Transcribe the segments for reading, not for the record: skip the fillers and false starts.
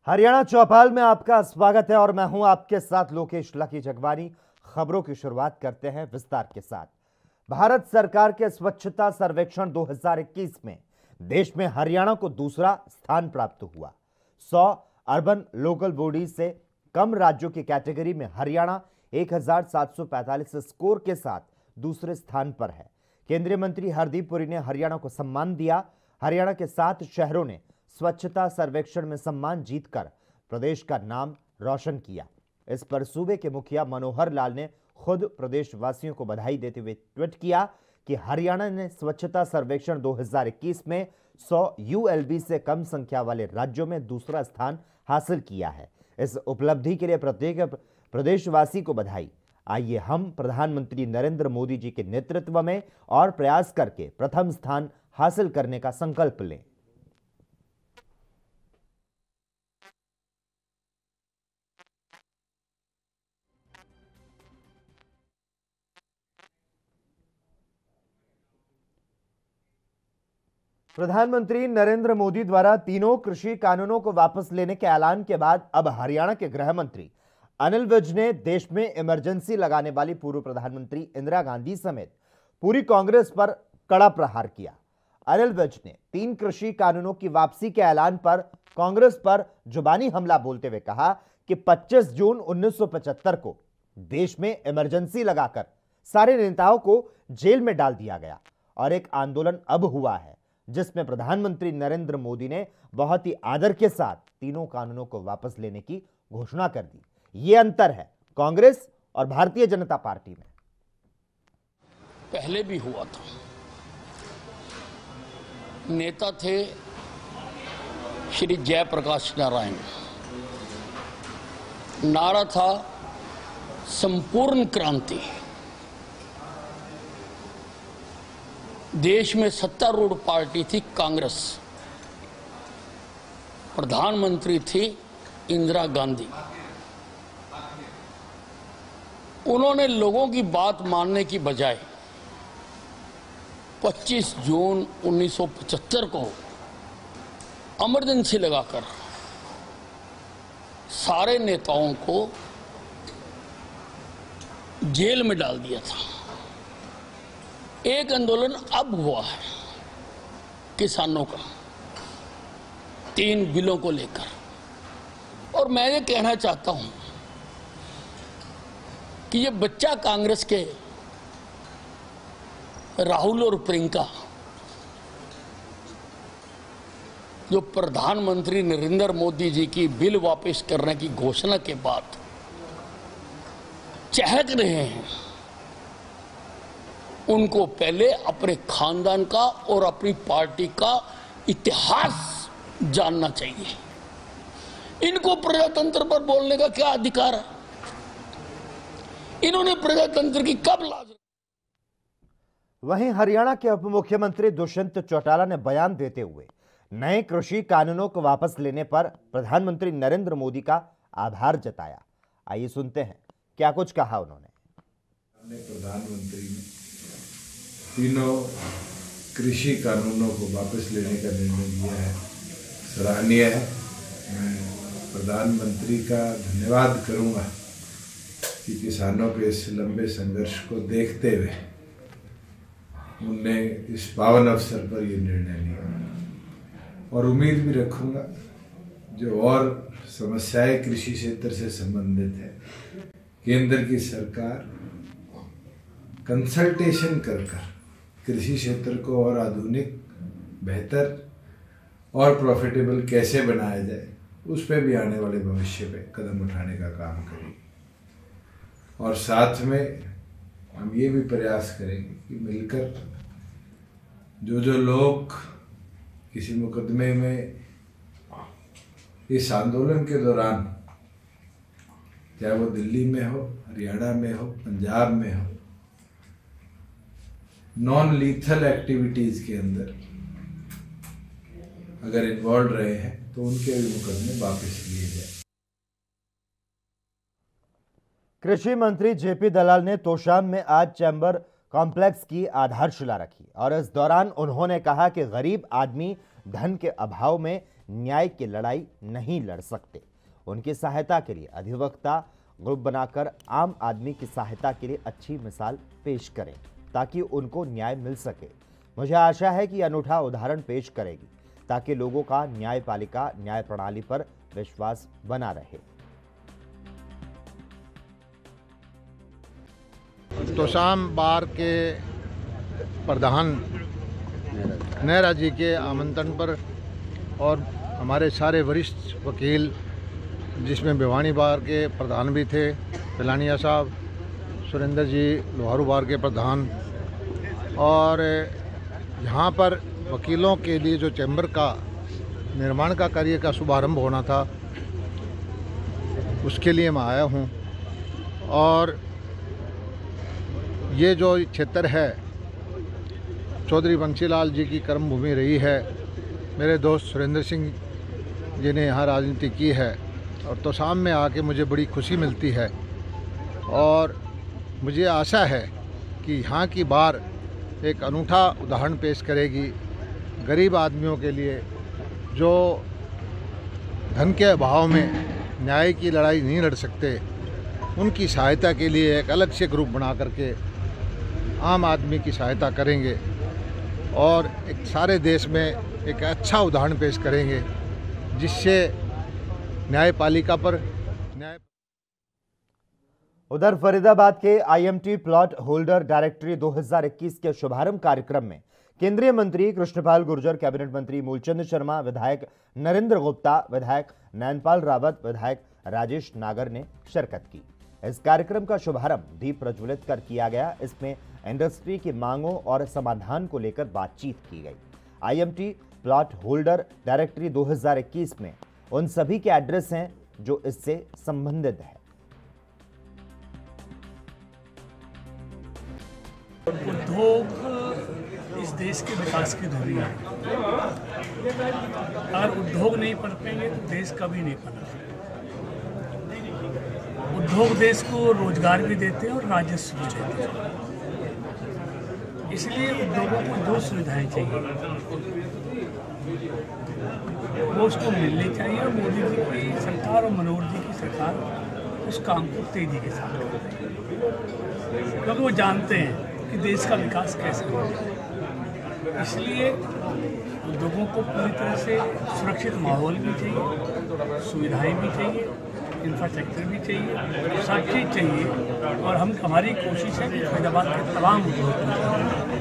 हरियाणा चौपाल में आपका स्वागत है और मैं हूं आपके साथ लोकेश लकी जगवानी। खबरों की शुरुआत करते हैं विस्तार के साथ। भारत सरकार के स्वच्छता सर्वेक्षण 2021 में देश में हरियाणा को दूसरा स्थान प्राप्त हुआ। 100 अर्बन लोकल बॉडी से कम राज्यों की कैटेगरी में हरियाणा 1745 स्कोर के साथ दूसरे स्थान पर है। केंद्रीय मंत्री हरदीप पुरी ने हरियाणा को सम्मान दिया। हरियाणा के 7 शहरों ने स्वच्छता सर्वेक्षण में सम्मान जीतकर प्रदेश का नाम रोशन किया। इस पर सूबे के मुखिया मनोहर लाल ने खुद प्रदेशवासियों को बधाई देते हुए ट्वीट किया कि हरियाणा ने स्वच्छता सर्वेक्षण 2021 में 100 यूएलबी से कम संख्या वाले राज्यों में दूसरा स्थान हासिल किया है। इस उपलब्धि के लिए प्रत्येक प्रदेशवासी को बधाई। आइए हम प्रधानमंत्री नरेंद्र मोदी जी के नेतृत्व में और प्रयास करके प्रथम स्थान हासिल करने का संकल्प लें। प्रधानमंत्री नरेंद्र मोदी द्वारा तीनों कृषि कानूनों को वापस लेने के ऐलान के बाद अब हरियाणा के गृह मंत्री अनिल विज ने देश में इमरजेंसी लगाने वाली पूर्व प्रधानमंत्री इंदिरा गांधी समेत पूरी कांग्रेस पर कड़ा प्रहार किया। अनिल विज ने 3 कृषि कानूनों की वापसी के ऐलान पर कांग्रेस पर जुबानी हमला बोलते हुए कहा कि 25 जून 1975 को देश में इमरजेंसी लगाकर सारे नेताओं को जेल में डाल दिया गया और एक आंदोलन अब हुआ है जिसमें प्रधानमंत्री नरेंद्र मोदी ने बहुत ही आदर के साथ तीनों कानूनों को वापस लेने की घोषणा कर दी। यह अंतर है कांग्रेस और भारतीय जनता पार्टी में। पहले भी हुआ था, नेता थे श्री जयप्रकाश नारायण, नारा था संपूर्ण क्रांति। देश में सत्तारूढ़ पार्टी थी कांग्रेस, प्रधानमंत्री थी इंदिरा गांधी। उन्होंने लोगों की बात मानने की बजाय 25 जून 1975 को इमरजेंसी लगाकर सारे नेताओं को जेल में डाल दिया था। एक आंदोलन अब हुआ है किसानों का 3 बिलों को लेकर, और मैं ये कहना चाहता हूं कि ये बच्चा कांग्रेस के राहुल और प्रियंका जो प्रधानमंत्री नरेंद्र मोदी जी की बिल वापस करने की घोषणा के बाद चहक रहे हैं, उनको पहले अपने खानदान का और अपनी पार्टी का इतिहास जानना चाहिए। इनको प्रजातंत्र पर बोलने का क्या अधिकार है? इन्होंने प्रजातंत्र की कब लाज। वहीं हरियाणा के उप मुख्यमंत्री दुष्यंत चौटाला ने बयान देते हुए नए कृषि कानूनों को वापस लेने पर प्रधानमंत्री नरेंद्र मोदी का आभार जताया। आइए सुनते हैं क्या कुछ कहा उन्होंने। प्रधानमंत्री ने तीनों कृषि कानूनों को वापस लेने का निर्णय लिया है, सराहनीय है। मैं प्रधानमंत्री का धन्यवाद करूंगा कि किसानों के इस लंबे संघर्ष को देखते हुए उनने इस पावन अवसर पर ये निर्णय लिया, और उम्मीद भी रखूंगा जो और समस्याएं कृषि क्षेत्र से संबंधित है, केंद्र की सरकार कंसल्टेशन कर कृषि क्षेत्र को और आधुनिक, बेहतर और प्रॉफिटेबल कैसे बनाया जाए, उस पर भी आने वाले भविष्य में कदम उठाने का काम करेगी। और साथ में हम ये भी प्रयास करेंगे कि मिलकर जो लोग किसी मुकदमे में इस आंदोलन के दौरान, चाहे वो दिल्ली में हो, हरियाणा में हो, पंजाब में हो, नॉन लीथल एक्टिविटीज के अंदर अगर इन्वॉल्व रहे हैं तो उनके भी मुकदमे वापस लिए जाए। कृषि मंत्री जेपी दलाल ने तोशाम में आज चैम्बर कॉम्प्लेक्स की आधारशिला रखी और इस दौरान उन्होंने कहा कि गरीब आदमी धन के अभाव में न्याय की लड़ाई नहीं लड़ सकते। उनकी सहायता के लिए अधिवक्ता ग्रुप बनाकर आम आदमी की सहायता के लिए अच्छी मिसाल पेश करें ताकि उनको न्याय मिल सके। मुझे आशा है कि अनूठा उदाहरण पेश करेगी ताकि लोगों का न्यायपालिका न्याय प्रणाली पर विश्वास बना रहे। तोशाम बार के प्रधान नेहरा जी के आमंत्रण पर और हमारे सारे वरिष्ठ वकील, जिसमें भिवानी बार के प्रधान भी थे, पिलानिया साहब, सुरेंद्र जी लोहारू बार के प्रधान, और यहाँ पर वकीलों के लिए जो चैम्बर का निर्माण का कार्य का शुभारंभ होना था, उसके लिए मैं आया हूँ। और ये जो क्षेत्र है चौधरी बंसीलाल जी की कर्मभूमि रही है। मेरे दोस्त सुरेंद्र सिंह जी ने यहाँ राजनीति की है और तोशाम में आके मुझे बड़ी खुशी मिलती है और मुझे आशा है कि यहाँ की बार एक अनूठा उदाहरण पेश करेगी गरीब आदमियों के लिए जो धन के अभाव में न्याय की लड़ाई नहीं लड़ सकते। उनकी सहायता के लिए एक अलग से ग्रुप बना करके आम आदमी की सहायता करेंगे और एक सारे देश में एक अच्छा उदाहरण पेश करेंगे जिससे न्यायपालिका पर न्याय। उधर फरीदाबाद के आईएमटी प्लॉट होल्डर डायरेक्टरी 2021 के शुभारंभ कार्यक्रम में केंद्रीय मंत्री कृष्णपाल गुर्जर, कैबिनेट मंत्री मूलचंद शर्मा, विधायक नरेंद्र गुप्ता, विधायक नैनपाल रावत, विधायक राजेश नागर ने शिरकत की। इस कार्यक्रम का शुभारंभ दीप प्रज्वलित कर किया गया। इसमें इंडस्ट्री की मांगों और समाधान को लेकर बातचीत की गई। आईएमटी प्लॉट होल्डर डायरेक्टरी 2021 में उन सभी के एड्रेस हैं जो इससे संबंधित है। उद्योग इस देश के विकास की धुरी है। अगर उद्योग नहीं पनपेंगे तो देश कभी नहीं पनपेगा। उद्योग देश को रोजगार भी देते हैं और राजस्व भी देते हैं। इसलिए उद्योगों को जो सुविधाएं चाहिए वो उसको मिलनी चाहिए और मोदी जी की सरकार और मनोहर जी की सरकार उस काम को तेजी के साथ कर रही है, क्योंकि वो जानते हैं कि देश का विकास कैसे होगा। इसलिए उद्योगों को पूरी तरह से सुरक्षित माहौल भी चाहिए, सुविधाएं भी चाहिए, इंफ्रास्ट्रक्चर भी चाहिए, सब चीज़ चाहिए। और हमारी कोशिश है कि फरीदाबाद के तमाम उद्योग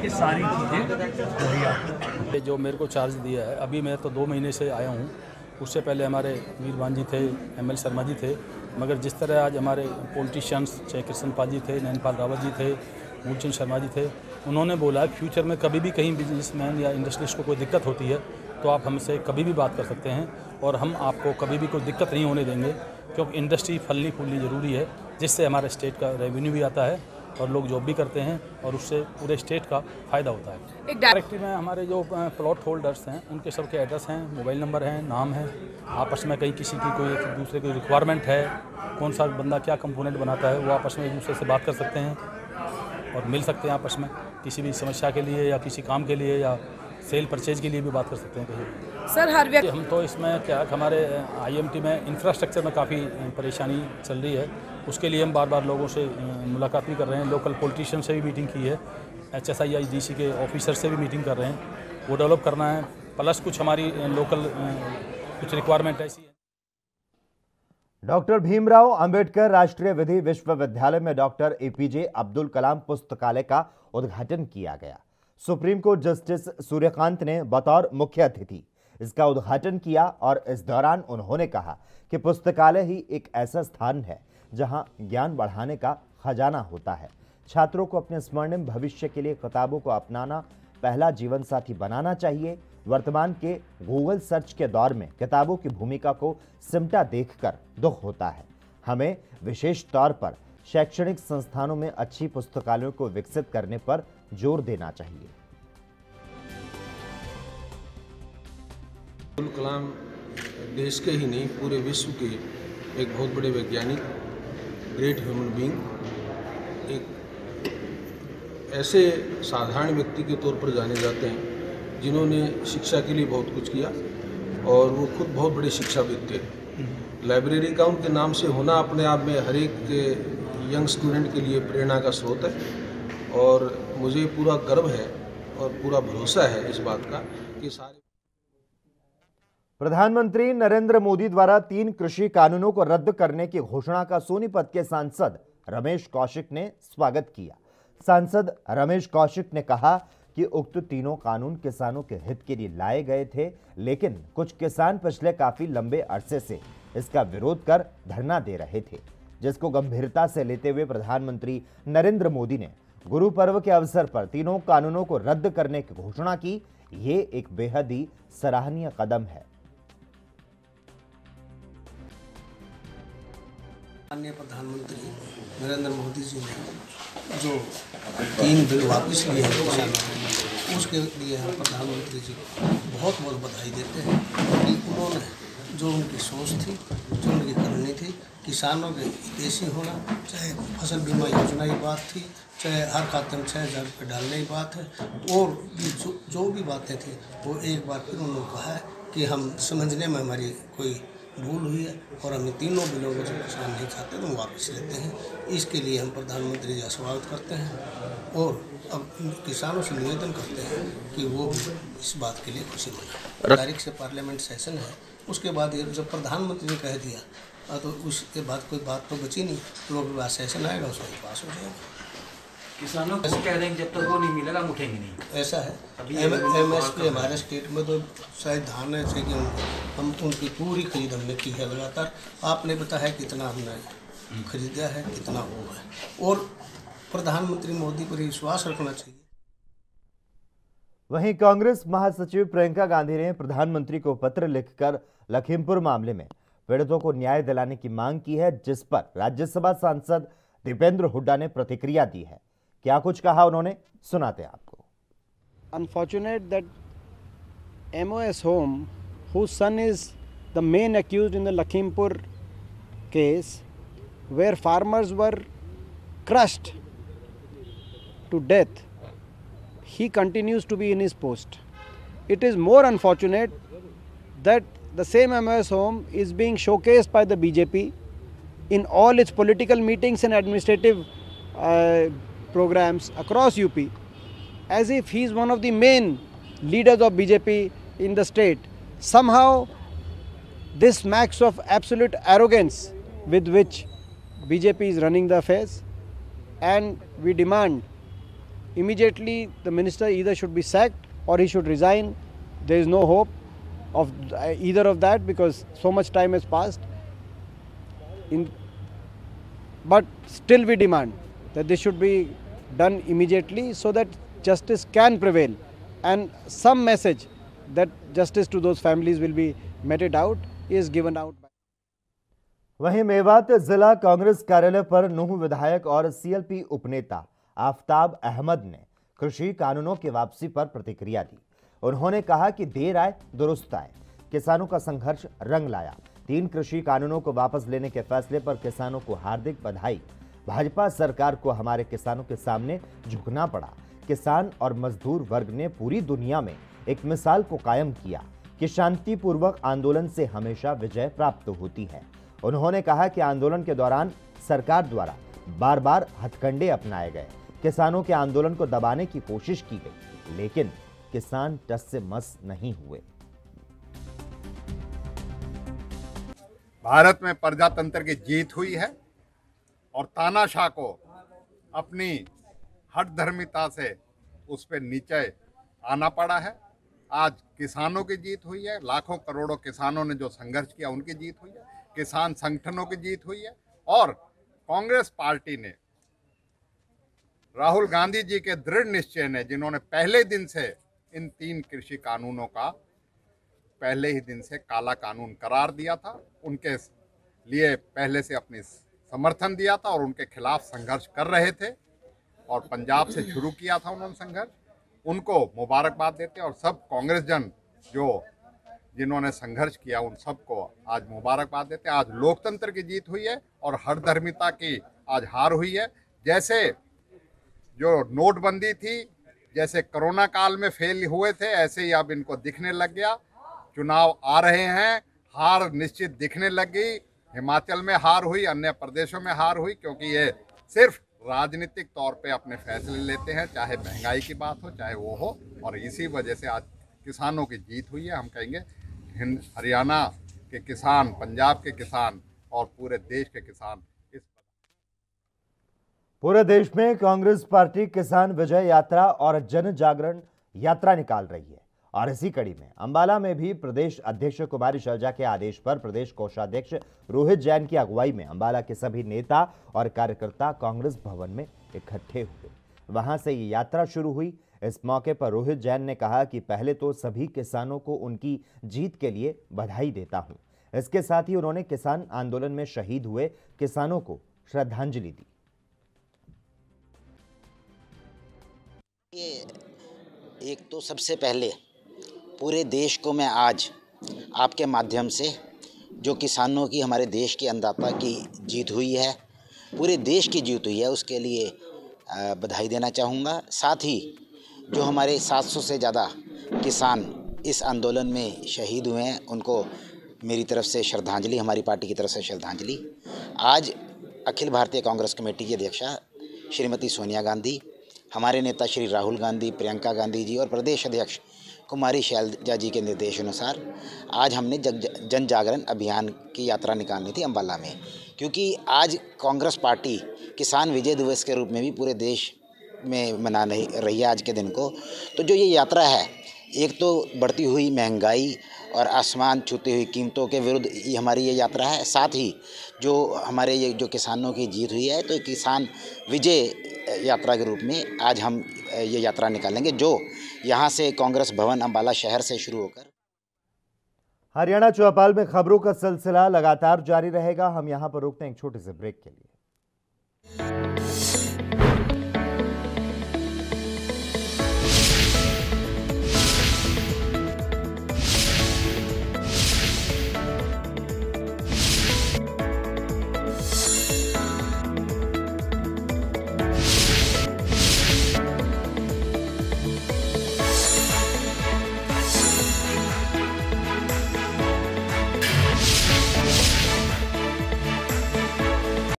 ये सारी चीज़ें मुहैया हों। जो मेरे को चार्ज दिया है, अभी मैं तो 2 महीने से आया हूँ। उससे पहले हमारे वीरवान जी थे, एमएल शर्मा जी थे, मगर जिस तरह आज हमारे पॉलिटिशियंस चाहे कृष्णपाल जी थे, नैनपाल रावत जी थे, मूलचंद शर्मा जी थे, उन्होंने बोला फ्यूचर में कभी भी कहीं बिजनेसमैन या इंडस्ट्रिस्ट को कोई दिक्कत होती है तो आप हमसे कभी भी बात कर सकते हैं और हम आपको कभी भी कोई दिक्कत नहीं होने देंगे, क्योंकि इंडस्ट्री फलनी फूलनी ज़रूरी है, जिससे हमारे स्टेट का रेवेन्यू भी आता है और लोग जॉब भी करते हैं और उससे पूरे स्टेट का फ़ायदा होता है। डायरेक्टरी में हमारे जो प्लॉट होल्डर्स हैं उनके सबके एड्रेस हैं, मोबाइल नंबर हैं, नाम है। आपस में कहीं किसी की कोई दूसरे की रिक्वायरमेंट है, कौन सा बंदा क्या कंपोनेंट बनाता है, वो आपस में एक दूसरे से बात कर सकते हैं और मिल सकते हैं आपस में, किसी भी समस्या के लिए या किसी काम के लिए या सेल परचेज के लिए भी बात कर सकते हैं कहीं। सर हर व्यक्ति हम तो इसमें क्या हमारे आईएमटी में इंफ्रास्ट्रक्चर में काफ़ी परेशानी चल रही है, उसके लिए हम बार बार लोगों से मुलाकात भी कर रहे हैं। लोकल पॉलिटिशियन से भी मीटिंग की है, HSIIDC के ऑफिसर से भी मीटिंग कर रहे हैं, वो डेवलप करना है। प्लस कुछ हमारी लोकल कुछ रिक्वायरमेंट ऐसी है। डॉक्टर भीमराव अंबेडकर राष्ट्रीय विधि विश्वविद्यालय में डॉक्टर APJ अब्दुल कलाम पुस्तकालय का उद्घाटन किया गया। सुप्रीम कोर्ट जस्टिस सूर्यकांत ने बतौर मुख्य अतिथि इसका उद्घाटन किया और इस दौरान उन्होंने कहा कि पुस्तकालय ही एक ऐसा स्थान है जहां ज्ञान बढ़ाने का खजाना होता है। छात्रों को अपने स्वर्णिम भविष्य के लिए किताबों को अपनाना पहला जीवन साथी बनाना चाहिए। वर्तमान के गूगल सर्च के दौर में किताबों की भूमिका को सिमटा देखकर दुख होता है। हमें विशेष तौर पर शैक्षणिक संस्थानों में अच्छी पुस्तकालयों को विकसित करने पर जोर देना चाहिए। अब्दुल कलाम देश के ही नहीं पूरे विश्व के एक बहुत बड़े वैज्ञानिक, ग्रेट ह्यूमन बीइंग, एक ऐसे साधारण व्यक्ति के तौर पर जाने जाते हैं जिन्होंने शिक्षा के लिए बहुत कुछ किया और वो खुद बहुत बड़े शिक्षाविद थे। लाइब्रेरी का उनके नाम से होना अपने आप में हर एक यंग स्टूडेंट के लिए प्रेरणा का स्रोत है और मुझे पूरा गर्व है और पूरा भरोसा है इस बात का कि सारे प्रधानमंत्री नरेंद्र मोदी द्वारा 3 कृषि कानूनों को रद्द करने की घोषणा का सोनीपत के सांसद रमेश कौशिक ने स्वागत किया। सांसद रमेश कौशिक ने कहा कि उक्त तीनों कानून किसानों के हित के लिए लाए गए थे, लेकिन कुछ किसान पिछले काफी लंबे अरसे से इसका विरोध कर धरना दे रहे थे, जिसको गंभीरता से लेते हुए प्रधानमंत्री नरेंद्र मोदी ने गुरु पर्व के अवसर पर तीनों कानूनों को रद्द करने की घोषणा की। ये एक बेहद ही सराहनीय कदम है। माननीय प्रधानमंत्री नरेंद्र मोदी जी ने जो 3 बिल वापस लिए हैं किसानों के, उसके लिए हम प्रधानमंत्री जी को बहुत बहुत बधाई देते हैं कि उन्होंने जो उनकी सोच थी, जो उनकी करनी थी, किसानों के हितैषी होना, चाहे फसल बीमा योजना की बात थी, चाहे हर खाते में 6,000 रुपये डालने की बात है, और भी जो भी बातें थी वो एक बार फिर उन्होंने कहा है कि हम समझने में हमारी कोई भूल हुई है और हम तीनों बिलों को जो किसान नहीं चाहते तो वापस लेते हैं। इसके लिए हम प्रधानमंत्री जी का स्वागत करते हैं और अब किसानों से निवेदन करते हैं कि वो भी इस बात के लिए खुशी मनाएं। तारीख से पार्लियामेंट सेशन है, उसके बाद ये जब प्रधानमंत्री ने कह दिया तो उसके बाद कोई बात तो बची नहीं, लोग बाद सेशन आएगा उसमें पास हो जाएगा। किसानों को कह रहे हैं जब तक वो नहीं मिलेगा हम उठेंगे नहीं। ऐसा है MSP हमारे स्टेट में तो शायद धान है कि हम उनकी पूरी खरीद हमने की है लगातार। आपने बताया कितना हमने खरीदा है, कितना हुआ है, और प्रधानमंत्री मोदी पर विश्वास रखना चाहिए। वहीं कांग्रेस महासचिव प्रियंका गांधी ने प्रधानमंत्री को पत्र लिखकर लखीमपुर मामले में पीड़ितों को न्याय दिलाने की मांग की है, जिस पर राज्यसभा सांसद दीपेंद्र हुड्डा ने प्रतिक्रिया दी है। क्या कुछ कहा उन्होंने, सुनाते हैं आपको। Unfortunate that MOS Home, whose son is the main accused in the Lakhimpur case, where farmers were crushed to death, he continues to be in his post. It is more unfortunate that the same MOS Home is being showcased by the BJP in all its political meetings and administrative programs across UP, as if he is one of the main leaders of BJP in the state. Somehow this smacks of absolute arrogance with which BJP is running the affairs, and we demand immediately the minister either should be sacked or he should resign. There is no hope of either of that because so much time has passed. But still we demand that this should be done immediately so that justice can prevail and some message that justice to those families will be meted out is given out. वहीं मेवात जिला कांग्रेस कार्यालय पर नूह विधायक और CLP उपनेता आफ्ताब अहमद ने कृषि कानूनों की वापसी पर प्रतिक्रिया दी। उन्होंने कहा कि देर आए दुरुस्त आए, किसानों का संघर्ष रंग लाया। 3 कृषि कानूनों को वापस लेने के फैसले पर किसानों को हार्दिक बधाई। भाजपा सरकार को हमारे किसानों के सामने झुकना पड़ा। किसान और मजदूर वर्ग ने पूरी दुनिया में एक मिसाल को कायम किया कि शांतिपूर्वक आंदोलन से हमेशा विजय प्राप्त होती है। उन्होंने कहा कि आंदोलन के दौरान सरकार द्वारा बार बार हथकंडे अपनाए गए, किसानों के आंदोलन को दबाने की कोशिश की गई, लेकिन किसान टस से मस नहीं हुए। भारत में प्रजातंत्र की जीत हुई है और तानाशाह को अपनी हठधर्मिता से उस पर नीचे आना पड़ा है। आज किसानों की जीत हुई है, लाखों करोड़ों किसानों ने जो संघर्ष किया उनकी जीत हुई है, किसान संगठनों की जीत हुई है और कांग्रेस पार्टी ने राहुल गांधी जी के दृढ़ निश्चय ने, जिन्होंने पहले दिन से इन 3 कृषि कानूनों का पहले ही दिन से काला कानून करार दिया था, उनके लिए पहले से अपनी समर्थन दिया था और उनके खिलाफ संघर्ष कर रहे थे और पंजाब से शुरू किया था उन्होंने संघर्ष, उनको मुबारकबाद देते और सब कांग्रेस जन जिन्होंने संघर्ष किया उन सबको आज मुबारकबाद देते। आज लोकतंत्र की जीत हुई है और हठधर्मिता की आज हार हुई है। जैसे जो नोटबंदी थी, जैसे कोरोना काल में फेल हुए थे, ऐसे ही अब इनको दिखने लग गया चुनाव आ रहे हैं, हार निश्चित दिखने लग गई। हिमाचल में हार हुई, अन्य प्रदेशों में हार हुई, क्योंकि ये सिर्फ राजनीतिक तौर पे अपने फैसले लेते हैं, चाहे महंगाई की बात हो चाहे वो हो, और इसी वजह से आज किसानों की जीत हुई है। हम कहेंगे हरियाणा के किसान, पंजाब के किसान और पूरे देश के किसान पूरे देश में कांग्रेस पार्टी किसान विजय यात्रा और जन जागरण यात्रा निकाल रही है और इसी कड़ी में अंबाला में भी प्रदेश अध्यक्ष कुमारी शैलजा के आदेश पर प्रदेश कोषाध्यक्ष रोहित जैन की अगुवाई में अंबाला के सभी नेता और कार्यकर्ता कांग्रेस भवन में इकट्ठे हुए। वहां से ये यात्रा शुरू हुई। इस मौके पर रोहित जैन ने कहा कि पहले तो सभी किसानों को उनकी जीत के लिए बधाई देता हूं। इसके साथ ही उन्होंने किसान आंदोलन में शहीद हुए किसानों को श्रद्धांजलि दी। एक तो सबसे पहले पूरे देश को मैं आज आपके माध्यम से जो किसानों की, हमारे देश के अन्नदाता की जीत हुई है, पूरे देश की जीत हुई है, उसके लिए बधाई देना चाहूँगा। साथ ही जो हमारे 700 से ज़्यादा किसान इस आंदोलन में शहीद हुए हैं, उनको मेरी तरफ से श्रद्धांजलि, हमारी पार्टी की तरफ से श्रद्धांजलि। आज अखिल भारतीय कांग्रेस कमेटी की अध्यक्षा श्रीमती सोनिया गांधी, हमारे नेता श्री राहुल गांधी, प्रियंका गांधी जी और प्रदेश अध्यक्ष कुमारी शैलजा जी के निर्देशानुसार आज हमने जन जागरण अभियान की यात्रा निकालनी थी अंबाला में, क्योंकि आज कांग्रेस पार्टी किसान विजय दिवस के रूप में भी पूरे देश में मना रही है आज के दिन को। तो जो ये यात्रा है, एक तो बढ़ती हुई महंगाई और आसमान छूती हुई कीमतों के विरुद्ध हमारी ये यात्रा है। साथ ही जो हमारे ये जो किसानों की जीत हुई है, तो किसान विजय यात्रा के रूप में आज हम ये यात्रा निकालेंगे, जो यहाँ से कांग्रेस भवन अंबाला शहर से शुरू होकर हरियाणा चौपाल में खबरों का सिलसिला लगातार जारी रहेगा। हम यहाँ पर रुकते हैं एक छोटे से ब्रेक के लिए।